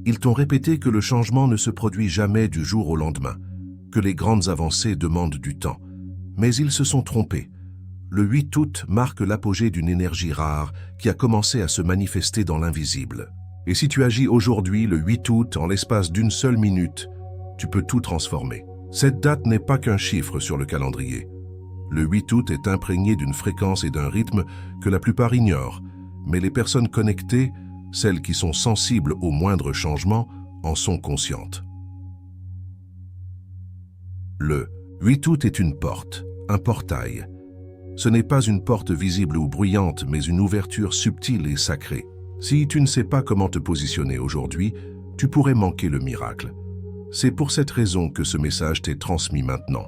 Ils t'ont répété que le changement ne se produit jamais du jour au lendemain, que les grandes avancées demandent du temps. Mais ils se sont trompés. Le 8 août marque l'apogée d'une énergie rare qui a commencé à se manifester dans l'invisible. Et si tu agis aujourd'hui, le 8 août, en l'espace d'une seule minute, tu peux tout transformer. Cette date n'est pas qu'un chiffre sur le calendrier. Le 8 août est imprégné d'une fréquence et d'un rythme que la plupart ignorent, mais les personnes connectées, celles qui sont sensibles aux moindres changements, en sont conscientes. Le 8 août est une porte, un portail. Ce n'est pas une porte visible ou bruyante, mais une ouverture subtile et sacrée. Si tu ne sais pas comment te positionner aujourd'hui, tu pourrais manquer le miracle. C'est pour cette raison que ce message t'est transmis maintenant.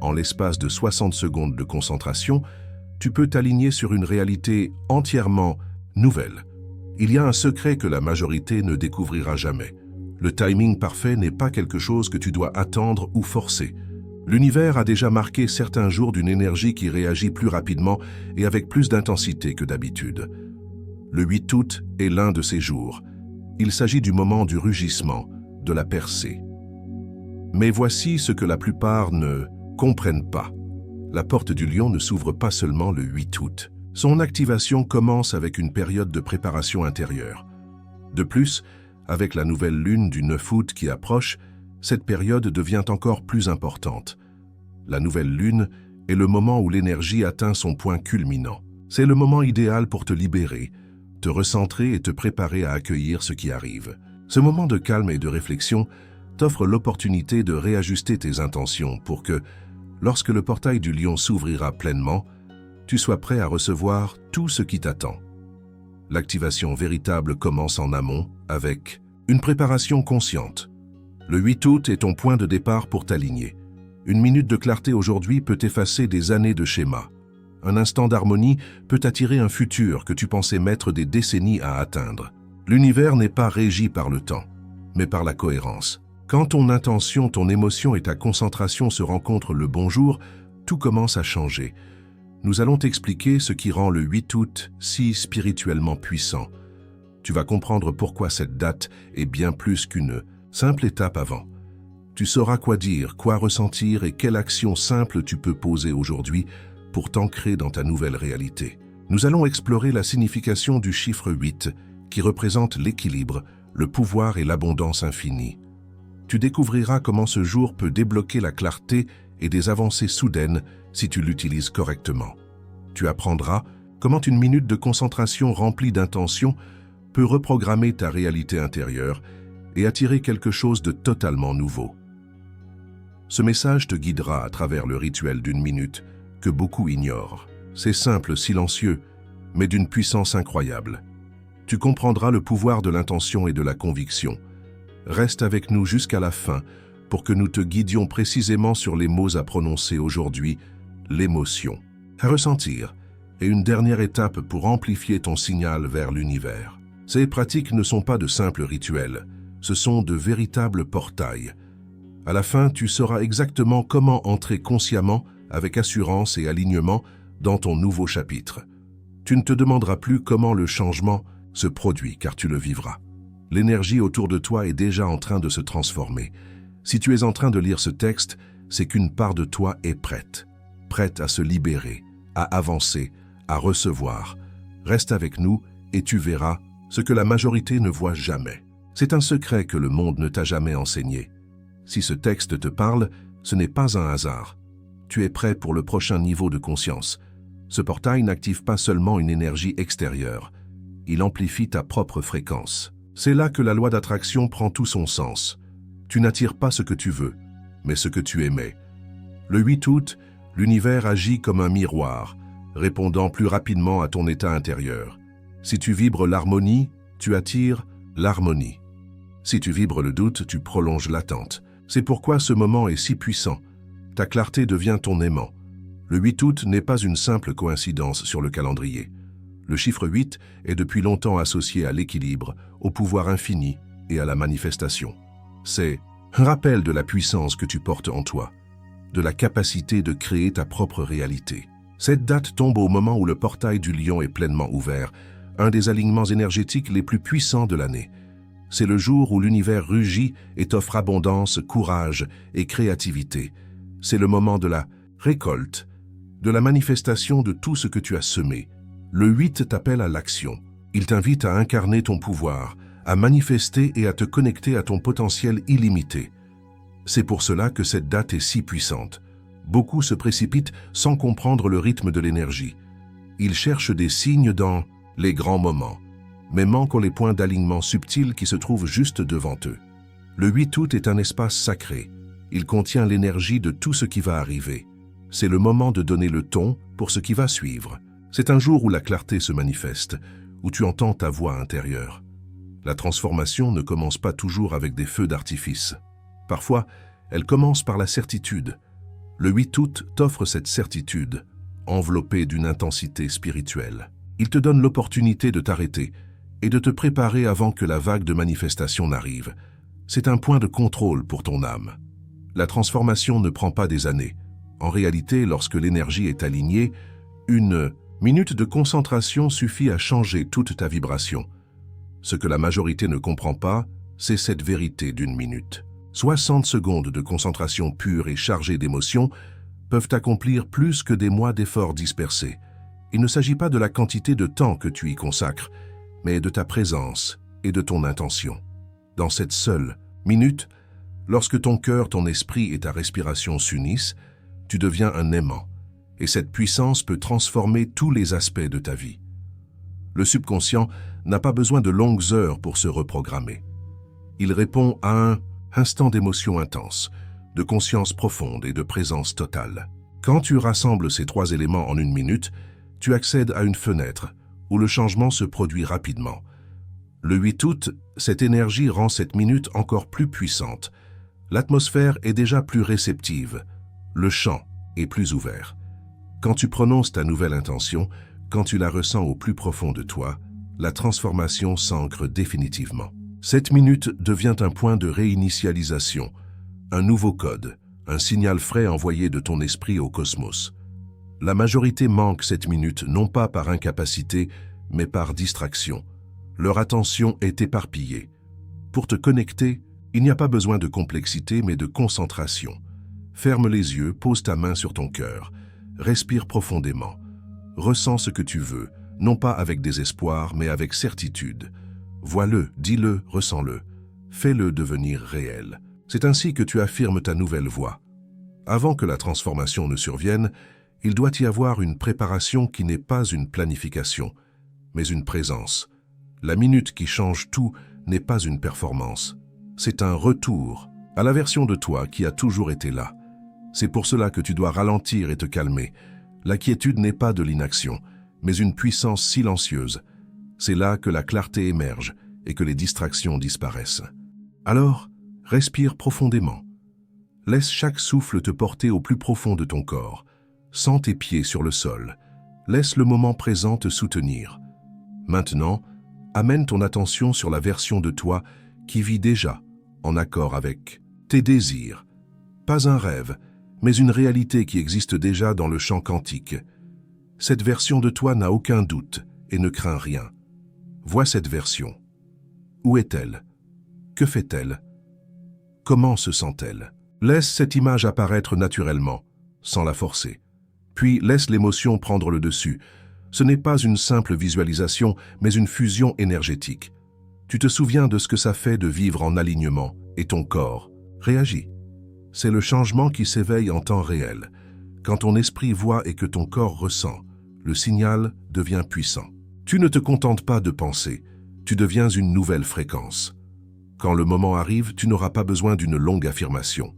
En l'espace de 60 secondes de concentration, tu peux t'aligner sur une réalité entièrement nouvelle. Il y a un secret que la majorité ne découvrira jamais. Le timing parfait n'est pas quelque chose que tu dois attendre ou forcer. L'univers a déjà marqué certains jours d'une énergie qui réagit plus rapidement et avec plus d'intensité que d'habitude. Le 8 août est l'un de ces jours. Il s'agit du moment du rugissement, de la percée. Mais voici ce que la plupart ne comprennent pas. La porte du lion ne s'ouvre pas seulement le 8 août. Son activation commence avec une période de préparation intérieure. De plus, avec la nouvelle lune du 9 août qui approche, cette période devient encore plus importante. La nouvelle lune est le moment où l'énergie atteint son point culminant. C'est le moment idéal pour te libérer, te recentrer et te préparer à accueillir ce qui arrive. Ce moment de calme et de réflexion t'offre l'opportunité de réajuster tes intentions pour que, lorsque le portail du lion s'ouvrira pleinement, tu sois prêt à recevoir tout ce qui t'attend. L'activation véritable commence en amont avec une préparation consciente. Le 8 août est ton point de départ pour t'aligner. Une minute de clarté aujourd'hui peut effacer des années de schéma. Un instant d'harmonie peut attirer un futur que tu pensais mettre des décennies à atteindre. L'univers n'est pas régi par le temps, mais par la cohérence. Quand ton intention, ton émotion et ta concentration se rencontrent le bon jour, tout commence à changer. Nous allons t'expliquer ce qui rend le 8 août si spirituellement puissant. Tu vas comprendre pourquoi cette date est bien plus qu'une simple étape avant. Tu sauras quoi dire, quoi ressentir et quelle action simple tu peux poser aujourd'hui pour t'ancrer dans ta nouvelle réalité. Nous allons explorer la signification du chiffre 8 qui représente l'équilibre, le pouvoir et l'abondance infinie. Tu découvriras comment ce jour peut débloquer la clarté et des avancées soudaines si tu l'utilises correctement. Tu apprendras comment une minute de concentration remplie d'intention peut reprogrammer ta réalité intérieure et attirer quelque chose de totalement nouveau. Ce message te guidera à travers le rituel d'une minute que beaucoup ignorent. C'est simple, silencieux, mais d'une puissance incroyable. Tu comprendras le pouvoir de l'intention et de la conviction. Reste avec nous jusqu'à la fin pour que nous te guidions précisément sur les mots à prononcer aujourd'hui, l'émotion, à ressentir, et une dernière étape pour amplifier ton signal vers l'univers. Ces pratiques ne sont pas de simples rituels, ce sont de véritables portails. À la fin, tu sauras exactement comment entrer consciemment, avec assurance et alignement, dans ton nouveau chapitre. Tu ne te demanderas plus comment le changement se produit, car tu le vivras. L'énergie autour de toi est déjà en train de se transformer. Si tu es en train de lire ce texte, c'est qu'une part de toi est prête. Prête à se libérer, à avancer, à recevoir. Reste avec nous et tu verras ce que la majorité ne voit jamais. C'est un secret que le monde ne t'a jamais enseigné. Si ce texte te parle, ce n'est pas un hasard. Tu es prêt pour le prochain niveau de conscience. Ce portail n'active pas seulement une énergie extérieure. Il amplifie ta propre fréquence. C'est là que la loi d'attraction prend tout son sens. Tu n'attires pas ce que tu veux, mais ce que tu émets. Le 8 août, l'univers agit comme un miroir, répondant plus rapidement à ton état intérieur. Si tu vibres l'harmonie, tu attires l'harmonie. Si tu vibres le doute, tu prolonges l'attente. C'est pourquoi ce moment est si puissant. Ta clarté devient ton aimant. Le 8 août n'est pas une simple coïncidence sur le calendrier. Le chiffre 8 est depuis longtemps associé à l'équilibre, au pouvoir infini et à la manifestation. C'est un rappel de la puissance que tu portes en toi, de la capacité de créer ta propre réalité. Cette date tombe au moment où le portail du lion est pleinement ouvert, un des alignements énergétiques les plus puissants de l'année. C'est le jour où l'univers rugit et t'offre abondance, courage et créativité. C'est le moment de la récolte, de la manifestation de tout ce que tu as semé. Le 8 t'appelle à l'action. Il t'invite à incarner ton pouvoir, à manifester et à te connecter à ton potentiel illimité. C'est pour cela que cette date est si puissante. Beaucoup se précipitent sans comprendre le rythme de l'énergie. Ils cherchent des signes dans les grands moments, mais manquent les points d'alignement subtils qui se trouvent juste devant eux. Le 8 août est un espace sacré. Il contient l'énergie de tout ce qui va arriver. C'est le moment de donner le ton pour ce qui va suivre. C'est un jour où la clarté se manifeste, où tu entends ta voix intérieure. La transformation ne commence pas toujours avec des feux d'artifice. Parfois, elle commence par la certitude. Le 8 août t'offre cette certitude, enveloppée d'une intensité spirituelle. Il te donne l'opportunité de t'arrêter et de te préparer avant que la vague de manifestation n'arrive. C'est un point de contrôle pour ton âme. La transformation ne prend pas des années. En réalité, lorsque l'énergie est alignée, une minute de concentration suffit à changer toute ta vibration. Ce que la majorité ne comprend pas, c'est cette vérité d'une minute. 60 secondes de concentration pure et chargée d'émotions peuvent accomplir plus que des mois d'efforts dispersés. Il ne s'agit pas de la quantité de temps que tu y consacres, mais de ta présence et de ton intention. Dans cette seule minute, lorsque ton cœur, ton esprit et ta respiration s'unissent, tu deviens un aimant, et cette puissance peut transformer tous les aspects de ta vie. Le subconscient n'a pas besoin de longues heures pour se reprogrammer. Il répond à un instant d'émotion intense, de conscience profonde et de présence totale. Quand tu rassembles ces trois éléments en une minute, tu accèdes à une fenêtre où le changement se produit rapidement. Le 8 août, cette énergie rend cette minute encore plus puissante. L'atmosphère est déjà plus réceptive, le champ est plus ouvert. Quand tu prononces ta nouvelle intention, quand tu la ressens au plus profond de toi, la transformation s'ancre définitivement. Cette minute devient un point de réinitialisation, un nouveau code, un signal frais envoyé de ton esprit au cosmos. La majorité manque cette minute non pas par incapacité, mais par distraction. Leur attention est éparpillée. Pour te connecter, il n'y a pas besoin de complexité, mais de concentration. Ferme les yeux, pose ta main sur ton cœur, respire profondément. Ressens ce que tu veux, non pas avec désespoir, mais avec certitude. Vois-le, dis-le, ressens-le. Fais-le devenir réel. C'est ainsi que tu affirmes ta nouvelle voie. Avant que la transformation ne survienne, il doit y avoir une préparation qui n'est pas une planification, mais une présence. La minute qui change tout n'est pas une performance. C'est un retour à la version de toi qui a toujours été là. C'est pour cela que tu dois ralentir et te calmer. La quiétude n'est pas de l'inaction, mais une puissance silencieuse. C'est là que la clarté émerge et que les distractions disparaissent. Alors, respire profondément. Laisse chaque souffle te porter au plus profond de ton corps. Sens tes pieds sur le sol. Laisse le moment présent te soutenir. Maintenant, amène ton attention sur la version de toi qui vit déjà en accord avec tes désirs. Pas un rêve, mais une réalité qui existe déjà dans le champ quantique. Cette version de toi n'a aucun doute et ne craint rien. Vois cette version. Où est-elle? Que fait-elle? Comment se sent-elle? Laisse cette image apparaître naturellement, sans la forcer. Puis laisse l'émotion prendre le dessus. Ce n'est pas une simple visualisation, mais une fusion énergétique. Tu te souviens de ce que ça fait de vivre en alignement, et ton corps réagit. C'est le changement qui s'éveille en temps réel. Quand ton esprit voit et que ton corps ressent, le signal devient puissant. Tu ne te contentes pas de penser, tu deviens une nouvelle fréquence. Quand le moment arrive, tu n'auras pas besoin d'une longue affirmation.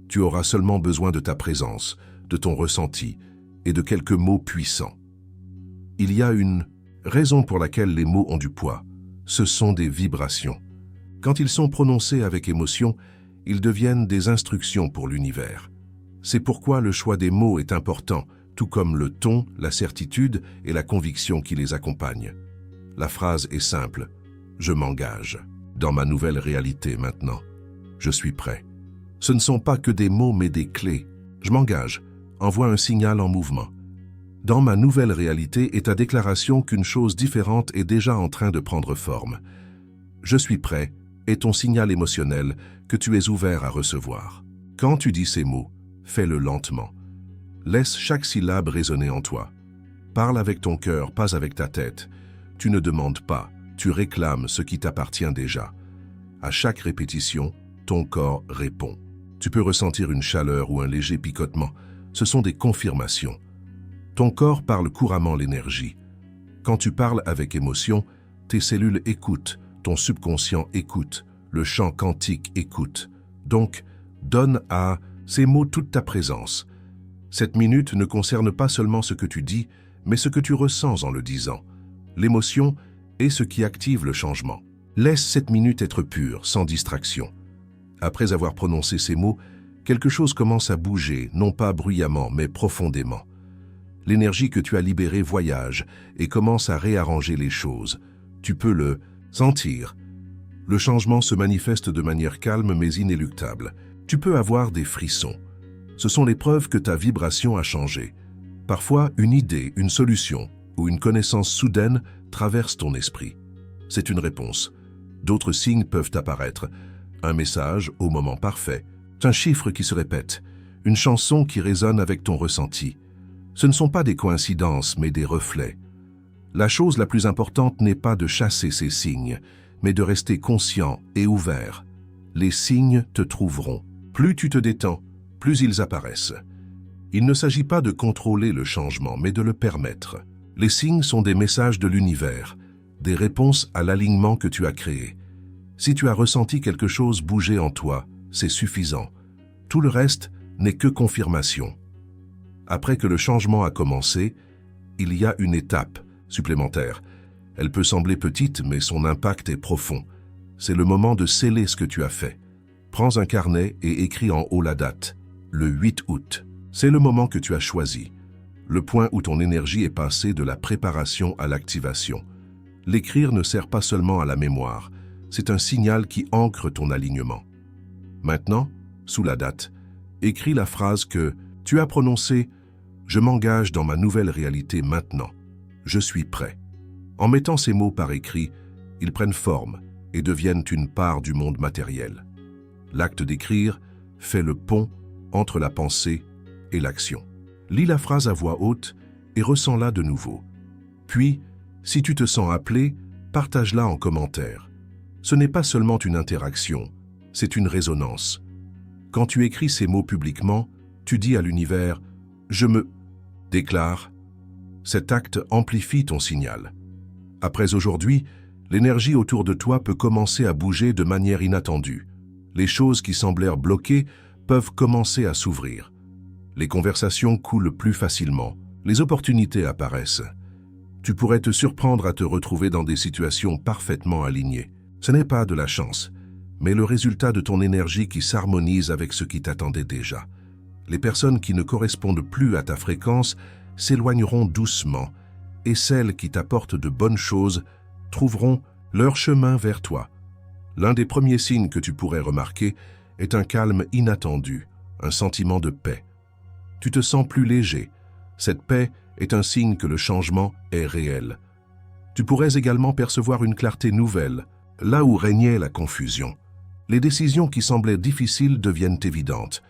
Tu auras seulement besoin de ta présence, de ton ressenti et de quelques mots puissants. Il y a une raison pour laquelle les mots ont du poids. Ce sont des vibrations. Quand ils sont prononcés avec émotion, ils deviennent des instructions pour l'univers. C'est pourquoi le choix des mots est important, tout comme le ton, la certitude et la conviction qui les accompagnent. La phrase est simple. Je m'engage. Dans ma nouvelle réalité maintenant. Je suis prêt. Ce ne sont pas que des mots mais des clés. Je m'engage. Envoie un signal en mouvement. Dans ma nouvelle réalité est ta déclaration qu'une chose différente est déjà en train de prendre forme. Je suis prêt est ton signal émotionnel que tu es ouvert à recevoir. Quand tu dis ces mots, fais-le lentement. Laisse chaque syllabe résonner en toi. Parle avec ton cœur, pas avec ta tête. Tu ne demandes pas, tu réclames ce qui t'appartient déjà. À chaque répétition, ton corps répond. Tu peux ressentir une chaleur ou un léger picotement. Ce sont des confirmations. Ton corps parle couramment l'énergie. Quand tu parles avec émotion, tes cellules écoutent, ton subconscient écoute, le champ quantique écoute. Donc, donne à ces mots toute ta présence. Cette minute ne concerne pas seulement ce que tu dis, mais ce que tu ressens en le disant. L'émotion est ce qui active le changement. Laisse cette minute être pure, sans distraction. Après avoir prononcé ces mots, quelque chose commence à bouger, non pas bruyamment, mais profondément. L'énergie que tu as libérée voyage et commence à réarranger les choses. Tu peux le sentir. Le changement se manifeste de manière calme mais inéluctable. Tu peux avoir des frissons. Ce sont les preuves que ta vibration a changé. Parfois, une idée, une solution ou une connaissance soudaine traverse ton esprit. C'est une réponse. D'autres signes peuvent apparaître. Un message au moment parfait, un chiffre qui se répète, une chanson qui résonne avec ton ressenti. Ce ne sont pas des coïncidences, mais des reflets. La chose la plus importante n'est pas de chasser ces signes, mais de rester conscient et ouvert. Les signes te trouveront. Plus tu te détends, plus ils apparaissent. Il ne s'agit pas de contrôler le changement, mais de le permettre. Les signes sont des messages de l'univers, des réponses à l'alignement que tu as créé. Si tu as ressenti quelque chose bouger en toi, c'est suffisant. Tout le reste n'est que confirmation. Après que le changement a commencé, il y a une étape supplémentaire. Elle peut sembler petite, mais son impact est profond. C'est le moment de sceller ce que tu as fait. Prends un carnet et écris en haut la date, le 8 août. C'est le moment que tu as choisi, le point où ton énergie est passée de la préparation à l'activation. L'écrire ne sert pas seulement à la mémoire, c'est un signal qui ancre ton alignement. Maintenant, sous la date, écris la phrase que tu as prononcée « Je m'engage dans ma nouvelle réalité maintenant. Je suis prêt ». En mettant ces mots par écrit, ils prennent forme et deviennent une part du monde matériel. L'acte d'écrire fait le pont entre la pensée et l'action. Lis la phrase à voix haute et ressens-la de nouveau. Puis, si tu te sens appelé, partage-la en commentaire. Ce n'est pas seulement une interaction, c'est une résonance. Quand tu écris ces mots publiquement, tu dis à l'univers « Je me déclare ». Cet acte amplifie ton signal. Après aujourd'hui, l'énergie autour de toi peut commencer à bouger de manière inattendue. Les choses qui semblèrent bloquées peuvent commencer à s'ouvrir. Les conversations coulent plus facilement, les opportunités apparaissent. Tu pourrais te surprendre à te retrouver dans des situations parfaitement alignées. Ce n'est pas de la chance, mais le résultat de ton énergie qui s'harmonise avec ce qui t'attendait déjà. Les personnes qui ne correspondent plus à ta fréquence s'éloigneront doucement, et celles qui t'apportent de bonnes choses trouveront leur chemin vers toi. L'un des premiers signes que tu pourrais remarquer est un calme inattendu, un sentiment de paix. Tu te sens plus léger. Cette paix est un signe que le changement est réel. Tu pourrais également percevoir une clarté nouvelle, là où régnait la confusion. Les décisions qui semblaient difficiles deviennent évidentes.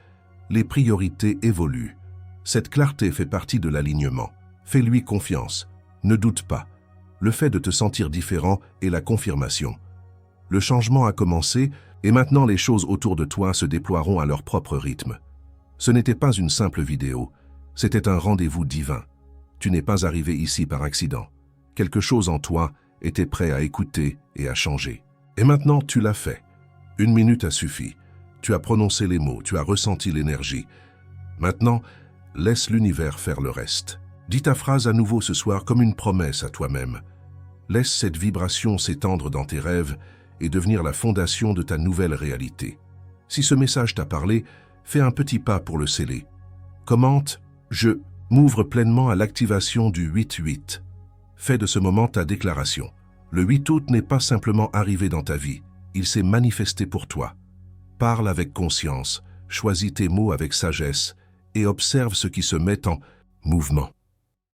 Les priorités évoluent. Cette clarté fait partie de l'alignement. Fais-lui confiance. Ne doute pas. Le fait de te sentir différent est la confirmation. Le changement a commencé et maintenant les choses autour de toi se déploieront à leur propre rythme. Ce n'était pas une simple vidéo, c'était un rendez-vous divin. Tu n'es pas arrivé ici par accident. Quelque chose en toi était prêt à écouter et à changer. Et maintenant, tu l'as fait. 1 minute a suffi. Tu as prononcé les mots, tu as ressenti l'énergie. Maintenant, laisse l'univers faire le reste. Dis ta phrase à nouveau ce soir comme une promesse à toi-même. Laisse cette vibration s'étendre dans tes rêves et devenir la fondation de ta nouvelle réalité. Si ce message t'a parlé, fais un petit pas pour le sceller. Commente « Je m'ouvre pleinement à l'activation du 8-8 ». Fais de ce moment ta déclaration. Le 8 août n'est pas simplement arrivé dans ta vie, il s'est manifesté pour toi. Parle avec conscience, choisis tes mots avec sagesse et observe ce qui se met en mouvement.